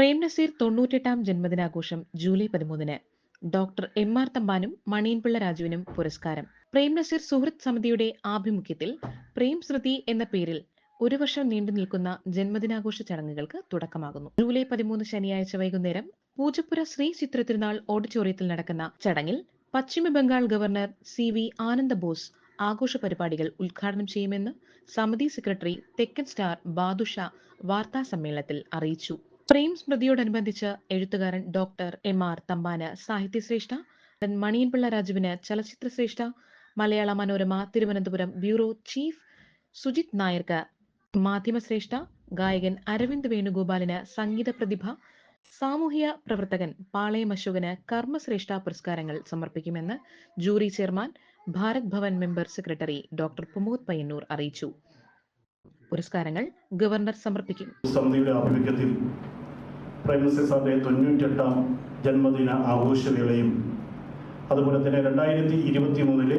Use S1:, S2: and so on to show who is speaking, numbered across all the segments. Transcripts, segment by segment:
S1: പ്രേം നസീർ 98-ാം ജന്മദിനാഘോഷം ജൂലൈ 13-ന്. Doctor M R. തമ്പാനും മണിയൻപിള്ള രാജുവിനും പുരസ്കാരം. പ്രേം നസീർ സുഹൃത്ത് സമിതിയുടെ ആഭിമുഖ്യത്തിൽ പ്രേം സ്മൃതി എന്ന പേരിൽ ഒരു വർഷം നീണ്ടു നിൽക്കുന്ന ജന്മദിനാഘോഷ ചടങ്ങുകൾക്ക് തുടക്കമാകുന്നു. ജൂലൈ 13 ശനിയാഴ്ച വൈകുന്നേരം പൂജപ്പുര ശ്രീ ചിത്ര തിരുനാൾ ഓഡിറ്റോറിയത്തിൽ നടക്കുന്ന ചടങ്ങിൽ പശ്ചിമ ബംഗാൾ ഗവർണർ CV ആനന്ദബോസ് ആഘോഷ പരിപാടികൾ ഉദ്ഘാടനം ചെയ്യുമെന്ന് സമിതി സെക്രട്ടറി തെക്കൻ സ്റ്റാർ ബാദുഷ വാർത്താ സമ്മേളനത്തിൽ അറിയിച്ചു. പ്രേം സ്മൃതിയോടനുബന്ധിച്ച് എഴുത്തുകാരൻ doctor എം.ആർ. തമ്പാന് സാഹിത്യശ്രേഷ്ഠ, Maniyanpilla രാജുവിന് ചലച്ചിത്രശ്രേഷ്ഠ, Malayala Manorama Thiruvananthapuram bureau chief Sujith നായർക്ക് മാധ്യമശ്രേഷ്ഠ, ഗായകൻ അരവിന്ദ് വേണുഗോപാലിന് സംഗീത പ്രതിഭ, സാമൂഹ്യ പ്രവർത്തകൻ പാളയം അശോകന് കർമ്മശ്രേഷ്ഠ പുരസ്കാരങ്ങൾ സമർപ്പിക്കുമെന്ന് jury chairman Bharat Bhavan member secretary doctor Pramod Payyanur അറിയിച്ചു. പുരസ്കാരങ്ങൾ ഗവർണർ സമർപ്പിക്കും.
S2: സമിതിയുടെ ആഭിമുഖ്യത്തിൽ പ്രേം നസീർ സാറിന്റെ 98-ാം ജന്മദിന ആഘോഷവേളയും അതുപോലെ തന്നെ 2023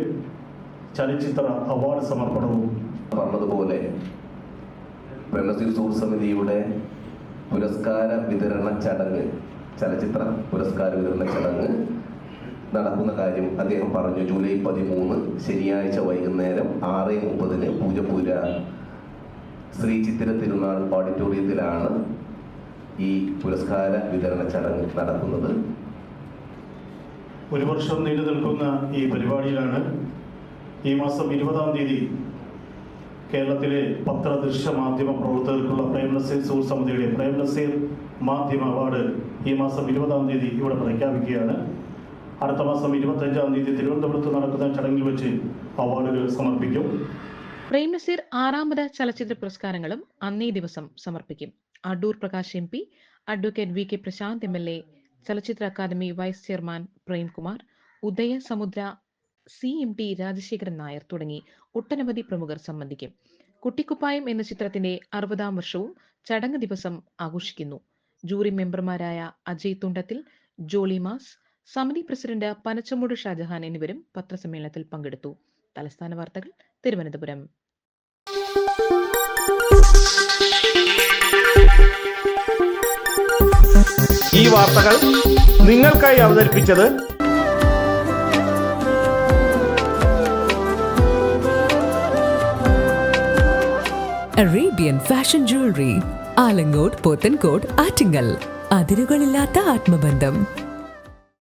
S2: ചലച്ചിത്ര അവാർഡ് സമർപ്പണവും
S3: പറഞ്ഞതുപോലെ പ്രേം നസീർ സുഹൃത്ത് സമിതിയുടെ പുരസ്കാര വിതരണ ചടങ്ങ്, ചലച്ചിത്ര പുരസ്കാര വിതരണ ചടങ്ങ് നടക്കുന്ന കാര്യം അദ്ദേഹം പറഞ്ഞു. ജൂലൈ 13 ശനിയാഴ്ച വൈകുന്നേരം 6:30 പൂജപ്പുര ശ്രീ ചിത്ര തിരുനാൾ ഓഡിറ്റോറിയത്തിലാണ് ഈ പുരസ്കാര വിതരണ ചടങ്ങ് നടക്കുന്നത്.
S2: ഒരു വർഷം നീണ്ടു നിൽക്കുന്ന ഈ പരിപാടിയിലാണ് ഈ മാസം 20-ാം തീയതി കേരളത്തിലെ പത്ര-ദൃശ്യ മാധ്യമ പ്രവർത്തകർക്കുള്ള പ്രേം നസീർ സുഹൃത്ത് സമിതിയുടെ പ്രേം നസീർ മാധ്യമ അവാർഡ് ഈ മാസം 20-ാം തീയതി ഇവിടെ പ്രഖ്യാപിക്കുകയാണ്. അടുത്ത മാസം 25-ാം തീയതി തിരുവനന്തപുരത്ത് നടക്കുന്ന ചടങ്ങിൽ വെച്ച് അവാർഡുകൾ സമർപ്പിക്കും.
S1: പ്രേം നസീർ 6ാമത് ചലച്ചിത്ര പുരസ്കാരങ്ങളും അന്നേ ദിവസം സമർപ്പിക്കും. Adoor Prakash MP, advocate VK Prashanth MLA, Chalachitra Academy vice chairman Premkumar, Udaya Samudra, CMT Rajasekharan Nair തുടങ്ങി ഒട്ടനവധി പ്രമുഖർ സംബന്ധിക്കും. കുട്ടിക്കുപ്പായം എന്ന ചിത്രത്തിന്റെ 60-ാം വർഷവും ചടങ്ങ് ദിവസം ആഘോഷിക്കുന്നു. ജൂറി മെമ്പർമാരായ അജയ് തുണ്ടത്തിൽ, ജോളി മാസ്, സമിതി പ്രസിഡന്റ് പനച്ചമൂട് ഷാജഹാൻ എന്നിവരും പത്രസമ്മേളനത്തിൽ പങ്കെടുത്തു. തലസ്ഥാന വാർത്തകൾ തിരുവനന്തപുരം.
S4: ഈ വാർത്തകൾ നിങ്ങൾക്കായി അവതരിപ്പിച്ചത്
S5: Arabian fashion jewellery, Alangode, Pothencode, Attingal. അതിരുകളില്ലാത്ത ആത്മബന്ധം.